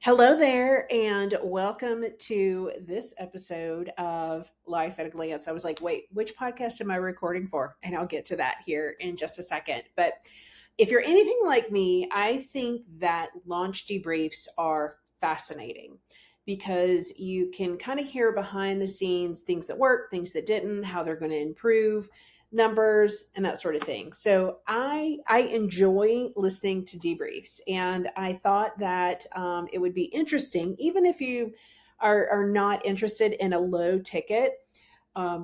Hello there, and welcome to this episode of Life at a Glance. I was like, wait, which podcast am I recording for? And I'll get to that here in just a second. But if you're anything like me, I think that launch debriefs are fascinating because you can kind of hear behind the scenes things that work, things that didn't, how they're going to improve numbers and that sort of thing. So I enjoy listening to debriefs, and I thought that it would be interesting, even if you are not interested in a low ticket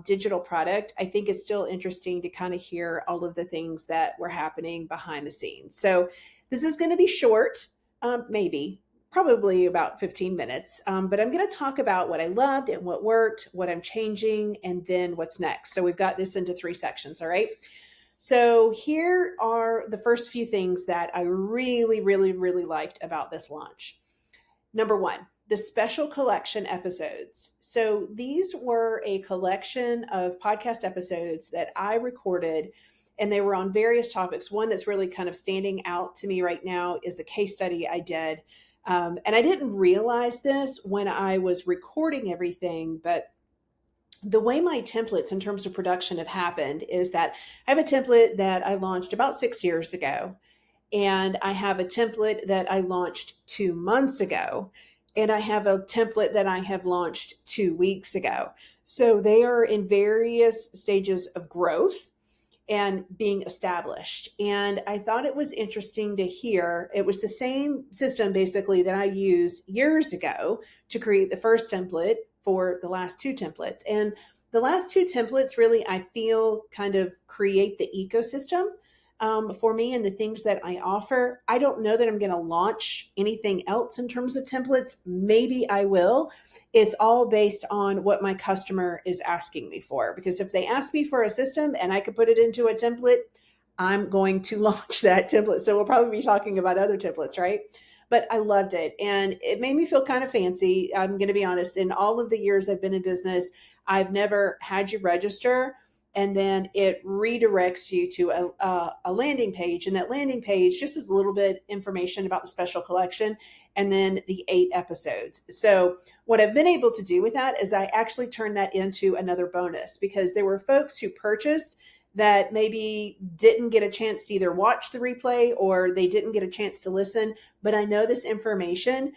digital product. I think it's still interesting to kind of hear all of the things that were happening behind the scenes. So this is going to be short, maybe. Probably about 15 minutes. But I'm going to talk about what I loved and what worked, what I'm changing, and then what's next. So we've got this into three sections. All right. So here are the first few things that I really, really, really liked about this launch. Number one, the special collection episodes. So these were a collection of podcast episodes that I recorded, and they were on various topics. One that's really kind of standing out to me right now is a case study I did. And I didn't realize this when I was recording everything, but the way my templates in terms of production have happened is that I have a template that I launched about 6 years ago, and I have a template that I launched 2 months ago, and I have a template that I have launched 2 weeks ago. So they are in various stages of growth and being established. And I thought it was interesting to hear it was the same system basically that I used years ago to create the first template for the last two templates. And the last two templates really, I feel, kind of create the ecosystem for me and the things that I offer. I don't know that I'm going to launch anything else in terms of templates. Maybe I will. It's all based on what my customer is asking me for. Because if they ask me for a system and I could put it into a template, I'm going to launch that template. So we'll probably be talking about other templates, right? But I loved it. And it made me feel kind of fancy. I'm going to be honest. In all of the years I've been in business, I've never had you register, and then it redirects you to a landing page, and that landing page just is a little bit information about the special collection and then the 8 episodes. So what I've been able to do with that is I actually turned that into another bonus, because there were folks who purchased that maybe didn't get a chance to either watch the replay or they didn't get a chance to listen, but I know this information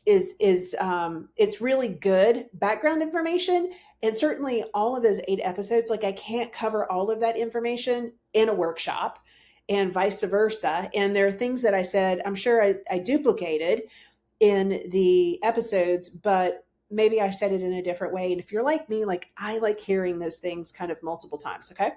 it's really good background information. And certainly all of those 8 episodes, like I can't cover all of that information in a workshop, and vice versa. And there are things that I said, I'm sure I duplicated in the episodes, but maybe I said it in a different way. And if you're like me, like I like hearing those things kind of multiple times. Okay.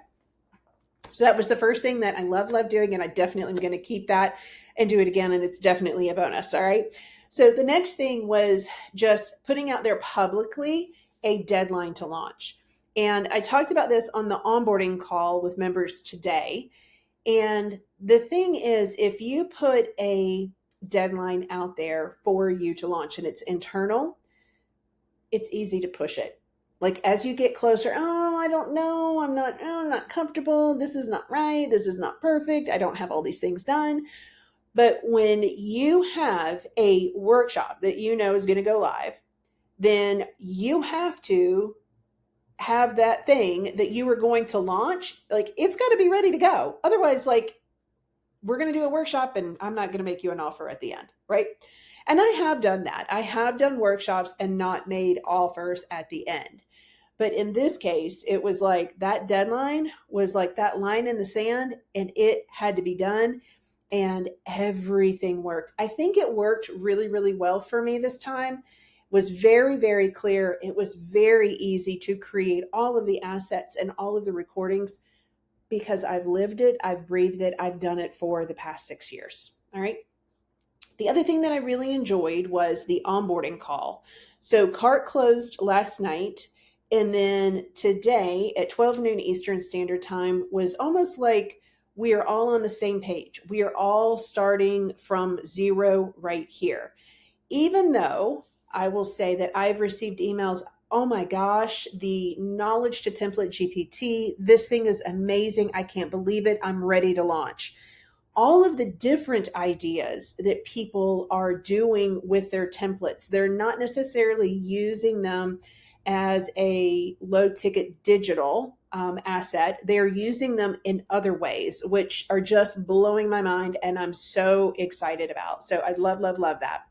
So that was the first thing that I love doing. And I definitely am going to keep that and do it again. And it's definitely a bonus. All right. So the next thing was just putting out there publicly a deadline to launch. And I talked about this on the onboarding call with members today. And the thing is, if you put a deadline out there for you to launch and it's internal, it's easy to push it. Like as you get closer, oh, I don't know, I'm not comfortable. This is not right. This is not perfect. I don't have all these things done. But when you have a workshop that you know is going to go live, then you have to have that thing that you were going to launch. Like it's got to be ready to go. Otherwise, like we're going to do a workshop and I'm not going to make you an offer at the end. Right. And I have done that. I have done workshops and not made offers at the end. But in this case, it was like that deadline was like that line in the sand, and it had to be done, and everything worked. I think it worked really, really well for me this time. It was very, very clear. It was very easy to create all of the assets and all of the recordings because I've lived it, I've breathed it, I've done it for the past 6 years. All right. The other thing that I really enjoyed was the onboarding call. So cart closed last night. And then today at 12 noon Eastern Standard Time was almost like we are all on the same page. We are all starting from zero right here. Even though I will say that I've received emails, oh my gosh, the knowledge to template GPT, this thing is amazing. I can't believe it. I'm ready to launch. all of the different ideas that people are doing with their templates. They're not necessarily using them as a low ticket digital asset. They're using them in other ways, which are just blowing my mind and I'm so excited about. So I love, love, love that.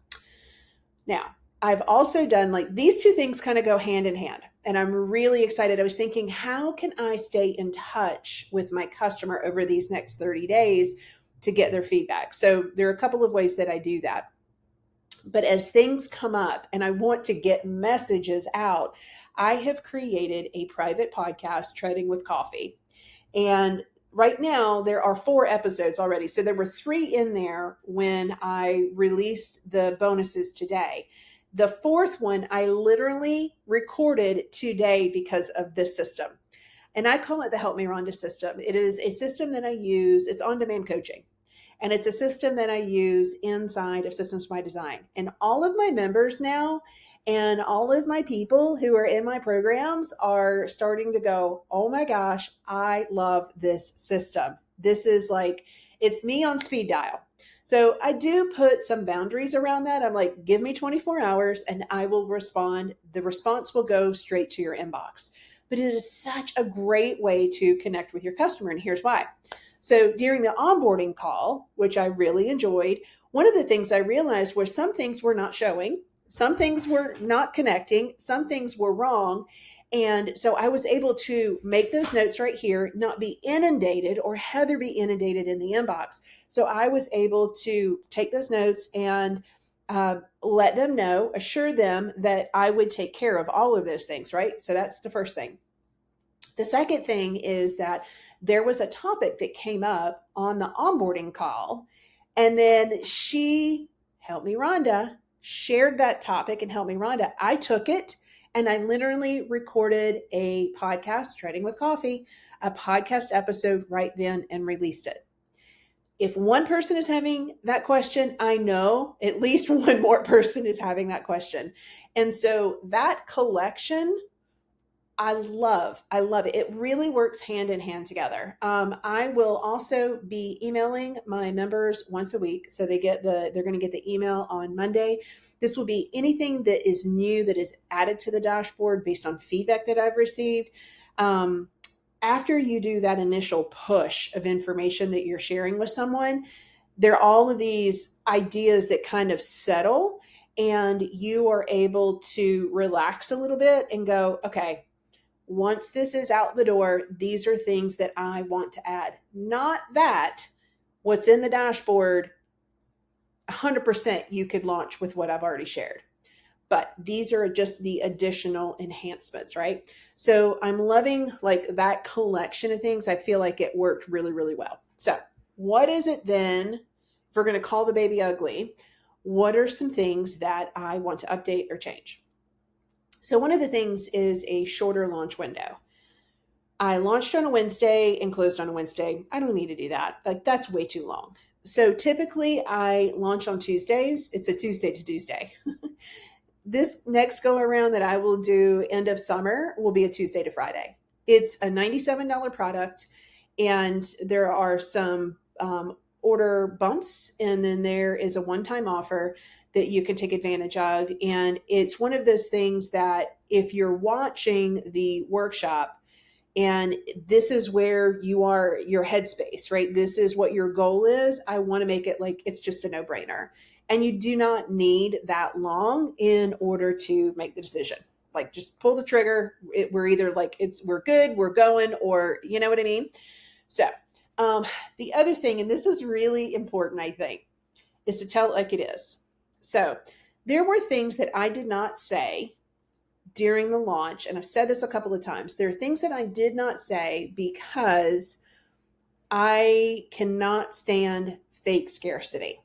Now, I've also done like these two things kind of go hand in hand, and I'm really excited. I was thinking, how can I stay in touch with my customer over these next 30 days to get their feedback? So there are a couple of ways that I do that. But as things come up and I want to get messages out, I have created a private podcast, Treading with Coffee. And right now, there are 4 episodes already. So there were 3 in there when I released the bonuses today. The 4th one, I literally recorded today because of this system. And I call it the Help Me Rhonda system. It is a system that I use, it's on demand coaching. And it's a system that I use inside of Systems by Design. And all of my members now and all of my people who are in my programs are starting to go, oh my gosh, I love this system. This is like, it's me on speed dial. So I do put some boundaries around that. I'm like, give me 24 hours and I will respond. The response will go straight to your inbox. But it is such a great way to connect with your customer. And here's why. So during the onboarding call, which I really enjoyed, one of the things I realized was some things were not showing, some things were not connecting, some things were wrong. And so I was able to make those notes right here, not be inundated or Heather be inundated in the inbox. So I was able to take those notes and let them know, assure them that I would take care of all of those things, right? So that's the first thing. The second thing is that there was a topic that came up on the onboarding call, and then she, Help Me Rhonda, shared that topic and Help Me Rhonda. I took it and I literally recorded a podcast, Treading with Coffee, a podcast episode right then and released it. If one person is having that question, I know at least one more person is having that question. And so that collection, I love it. It really works hand in hand together. I will also be emailing my members once a week. So they're going to get the email on Monday. This will be anything that is new that is added to the dashboard based on feedback that I've received. After you do that initial push of information that you're sharing with someone, there are all of these ideas that kind of settle and you are able to relax a little bit and go, okay, once this is out the door, these are things that I want to add. Not that what's in the dashboard, 100% you could launch with what I've already shared. But these are just the additional enhancements, right? So I'm loving like that collection of things. I feel like it worked really, really well. So what is it then, if we're going to call the baby ugly, what are some things that I want to update or change? So one of the things is a shorter launch window. I launched on a Wednesday and closed on a Wednesday. I don't need to do that. Like that's way too long. So typically I launch on Tuesdays. It's a Tuesday to Tuesday. This next go around that I will do end of summer will be a Tuesday to Friday. It's a $97 product and there are some order bumps and then there is a one-time offer that you can take advantage of. And it's one of those things that if you're watching the workshop and this is where you are, your headspace, right? This is what your goal is. I want to make it like it's just a no-brainer. And you do not need that long in order to make the decision. Like just pull the trigger. We're either like we're good, we're going, or you know what I mean? So the other thing, and this is really important, I think, is to tell it like it is. So there were things that I did not say during the launch, and I've said this a couple of times. There are things that I did not say because I cannot stand fake scarcity.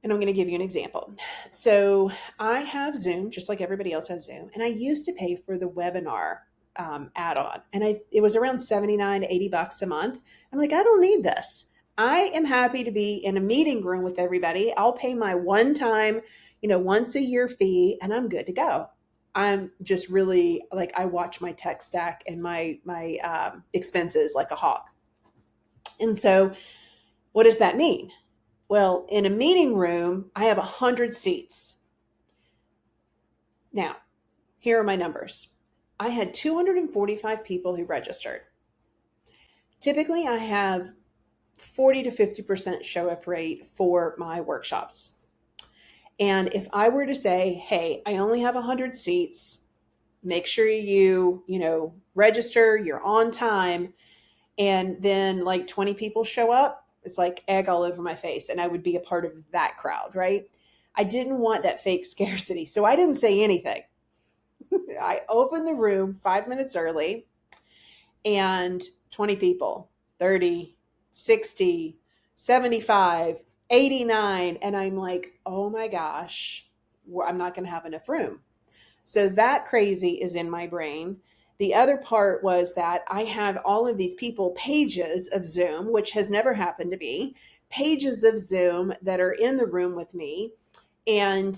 And I'm going to give you an example. So I have Zoom, just like everybody else has Zoom, and I used to pay for the webinar add-on, and it was around $79 to $80 a month. I'm like, I don't need this. I am happy to be in a meeting room with everybody. I'll pay my one-time, once a year fee, and I'm good to go. I'm just really like, I watch my tech stack and my expenses like a hawk. And so What does that mean? Well, in a meeting room, I have 100 seats. Now, here are my numbers. I had 245 people who registered. Typically, I have 40 to 50% show up rate for my workshops. And if I were to say, hey, I only have 100 seats, make sure register, you're on time, and then like 20 people show up, it's like egg all over my face. And I would be a part of that crowd, right? I didn't want that fake scarcity. So I didn't say anything. I opened the room 5 minutes early and 20 people, 30, 60, 75, 89. And I'm like, oh my gosh, I'm not going to have enough room. So that crazy is in my brain. The other part was that I had all of these people, pages of Zoom, which has never happened to me, pages of Zoom that are in the room with me. And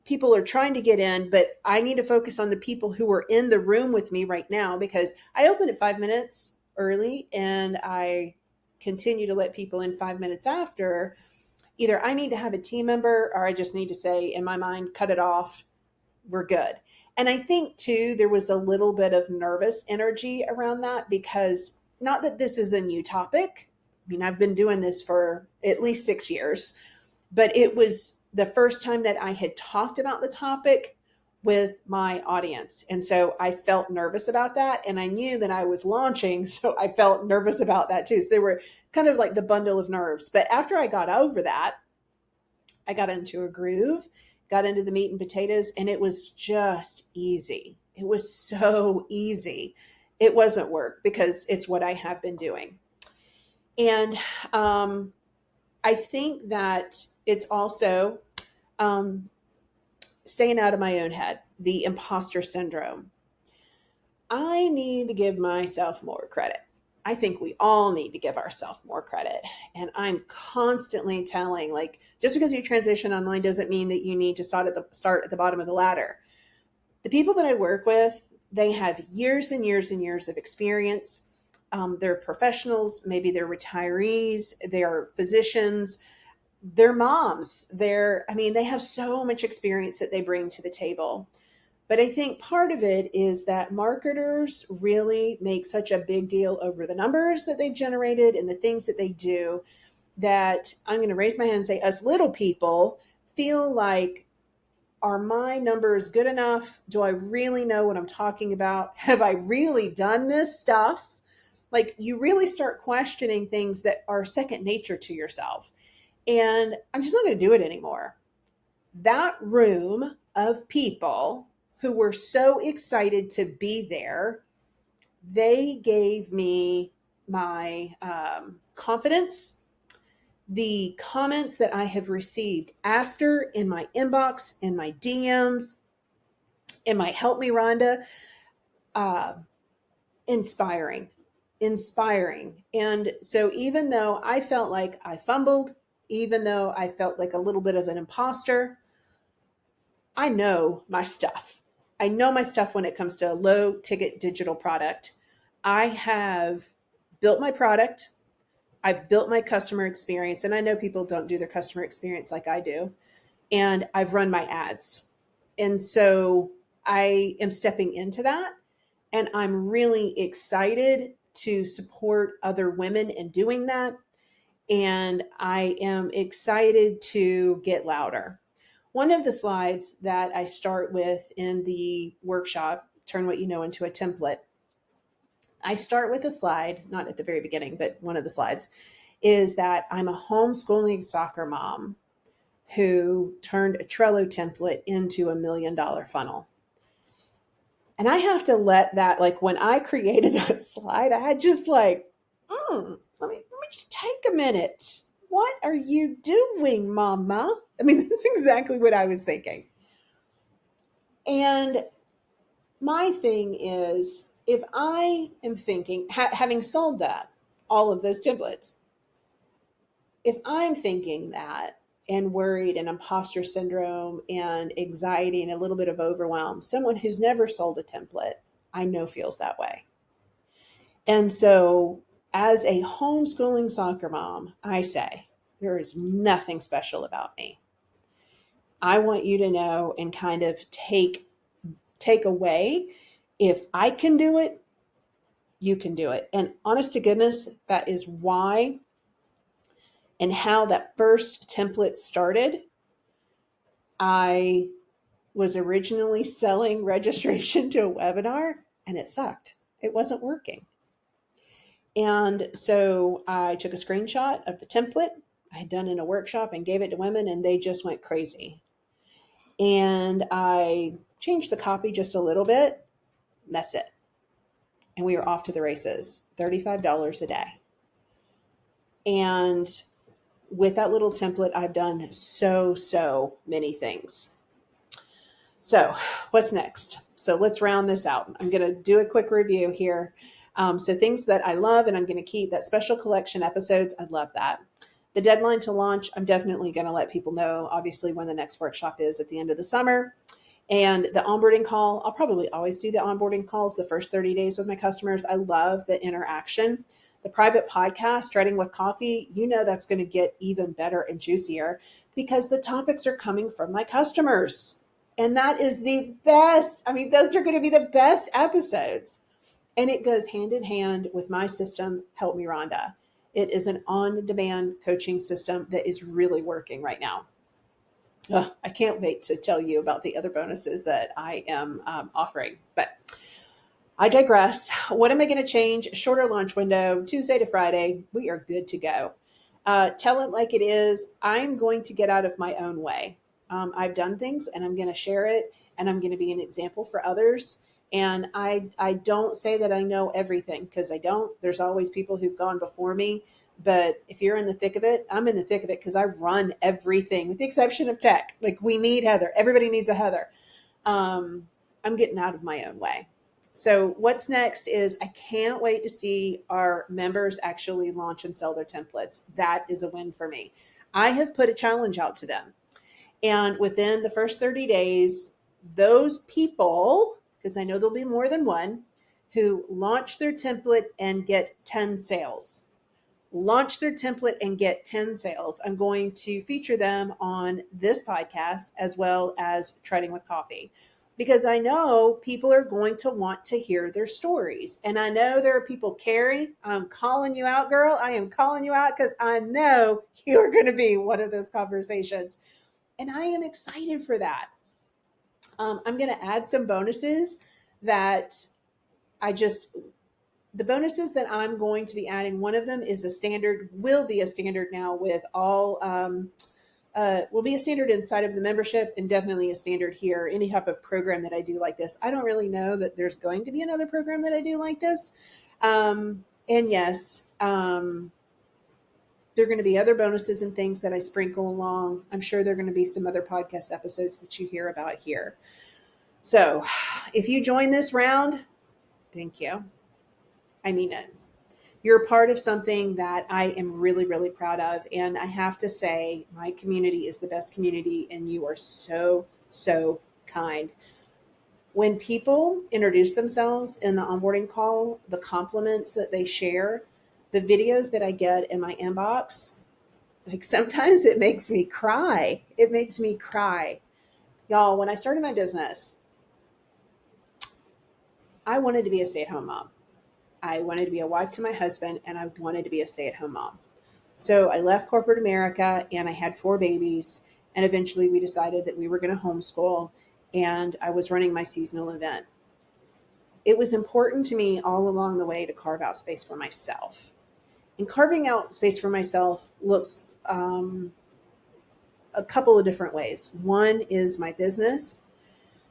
people are trying to get in, but I need to focus on the people who are in the room with me right now, because I opened it 5 minutes early and I continue to let people in 5 minutes after. Either I need to have a team member or I just need to say in my mind, cut it off. We're good. And I think too, there was a little bit of nervous energy around that, because not that this is a new topic. I mean, I've been doing this for at least 6 years, but it was the first time that I had talked about the topic with my audience. And so I felt nervous about that. And I knew that I was launching. So I felt nervous about that too. So they were kind of like the bundle of nerves. But after I got over that, I got into a groove, got into the meat and potatoes, and it was just easy. It was so easy. It wasn't work because it's what I have been doing. And I think that it's also staying out of my own head, the imposter syndrome. I need to give myself more credit. I think we all need to give ourselves more credit. And I'm constantly telling, like, just because you transition online doesn't mean that you need to start at the bottom of the ladder. The people that I work with, they have years and years and years of experience. They're professionals, maybe they're retirees, they're physicians, they're moms. They have so much experience that they bring to the table. But I think part of it is that marketers really make such a big deal over the numbers that they've generated and the things that they do, that I'm going to raise my hand and say, us little people feel like, are my numbers good enough? Do I really know what I'm talking about? Have I really done this stuff? Like, you really start questioning things that are second nature to yourself. And I'm just not going to do it anymore. That room of people who were so excited to be there, they gave me my confidence. The comments that I have received after in my inbox, in my DMs, in my Help Me Rhonda, uh, inspiring, inspiring. And so even though I felt like I fumbled, even though I felt like a little bit of an imposter, I know my stuff. I know my stuff when it comes to a low ticket digital product. I have built my product. I've built my customer experience, and I know people don't do their customer experience like I do. And I've run my ads. And so I am stepping into that. And I'm really excited to support other women in doing that. And I am excited to get louder. One of the slides that I start with in the workshop, Turn What You Know into a Template, I start with a slide, not at the very beginning, but one of the slides is that I'm a homeschooling soccer mom who turned a Trello template into $1 million funnel. And I have to let that, like, when I created that slide, I just like, let me just take a minute. What are you doing, mama? I mean, that's exactly what I was thinking. And my thing is, if I am thinking, having sold that, all of those templates, if I'm thinking that and worried and imposter syndrome and anxiety and a little bit of overwhelm, someone who's never sold a template, I know feels that way. And so As a homeschooling soccer mom, I say there is nothing special about me. I want you to know and kind of take away, if I can do it, you can do it. And honest to goodness, that is why and how that first template started. I was originally selling registration to a webinar and it sucked. It wasn't working. And so I took a screenshot of the template I had done in a workshop and gave it to women, and they just went crazy. And I changed the copy just a little bit. That's it. And we were off to the races. $35 a day. And with that little template, I've done so many things. So what's next? So let's round this out. I'm going to do a quick review here. So things that I love and I'm going to keep, that special collection episodes, I love that. The deadline to launch, I'm definitely going to let people know, obviously, when the next workshop is at the end of the summer. And the onboarding call, I'll probably always do the onboarding calls the first 30 days with my customers. I love the interaction. The private podcast, Starting with Coffee, that's going to get even better and juicier because the topics are coming from my customers. And that is the best. I mean, those are going to be the best episodes. And it goes hand in hand with my system, Help Me Rhonda. It is an on-demand coaching system that is really working right now. I can't wait to tell you about the other bonuses that I am offering. But I digress. What am I going to change? Shorter launch window, Tuesday to Friday. We are good to go. Tell it like it is. I'm going to get out of my own way. I've done things and I'm going to share it and I'm going to be an example for others. And I don't say that I know everything because I don't. There's always people who've gone before me. But if you're in the thick of it, I'm in the thick of it because I run everything with the exception of tech. Like we need Heather. Everybody needs a Heather. I'm getting out of my own way. So what's next is I can't wait to see our members actually launch and sell their templates. That is a win for me. I have put a challenge out to them. And within the first 30 days, those people, because I know there'll be more than one, who launch their template and get 10 sales. Launch their template and get 10 sales. I'm going to feature them on this podcast as well as Trading with Coffee because I know people are going to want to hear their stories. And I know there are people, Carrie, I'm calling you out, girl. I am calling you out because I know you are going to be one of those conversations. And I am excited for that. I'm going to add some bonuses that the bonuses that I'm going to be adding, one of them is will be a standard now with all, will be a standard inside of the membership and definitely a standard here. Any type of program that I do like this. I don't really know that there's going to be another program that I do like this. And yes, there are going to be other bonuses and things that I sprinkle along. I'm sure there are going to be some other podcast episodes that you hear about here. So if you join this round, thank you. I mean it. You're a part of something that I am really, really proud of. And I have to say, my community is the best community, and you are so kind. When people introduce themselves in the onboarding call, the compliments that they share, the videos that I get in my inbox, like sometimes it makes me cry. It makes me cry. Y'all, when I started my business, I wanted to be a stay-at-home mom. I wanted to be a wife to my husband, and I wanted to be a stay-at-home mom. So I left corporate America, and I had 4 babies, and eventually we decided that we were going to homeschool, and I was running my seasonal event. It was important to me all along the way to carve out space for myself. And carving out space for myself looks a couple of different ways. One is my business.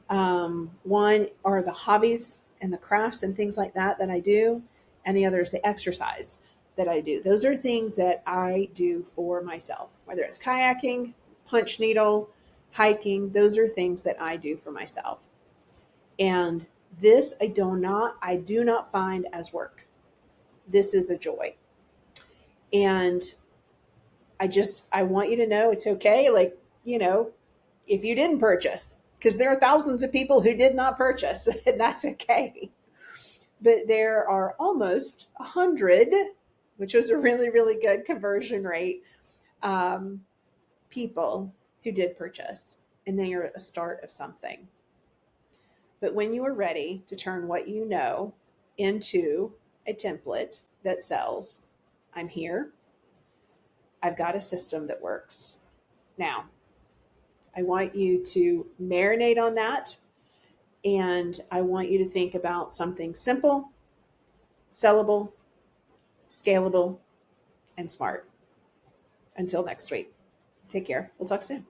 One are the hobbies and the crafts and things like that I do. And the other is the exercise that I do. Those are things that I do for myself, whether it's kayaking, punch needle, hiking. Those are things that I do for myself. And this I do not find as work. This is a joy. And I want you to know it's okay. Like, if you didn't purchase, because there are thousands of people who did not purchase, and that's okay. But there are almost 100 which was a really, really good conversion rate, um, people who did purchase, and they are a start of something. But when you are ready to turn what you know into a template that sells, I'm here. I've got a system that works. Now, I want you to marinate on that. And I want you to think about something simple, sellable, scalable, and smart. Until next week, take care. We'll talk soon.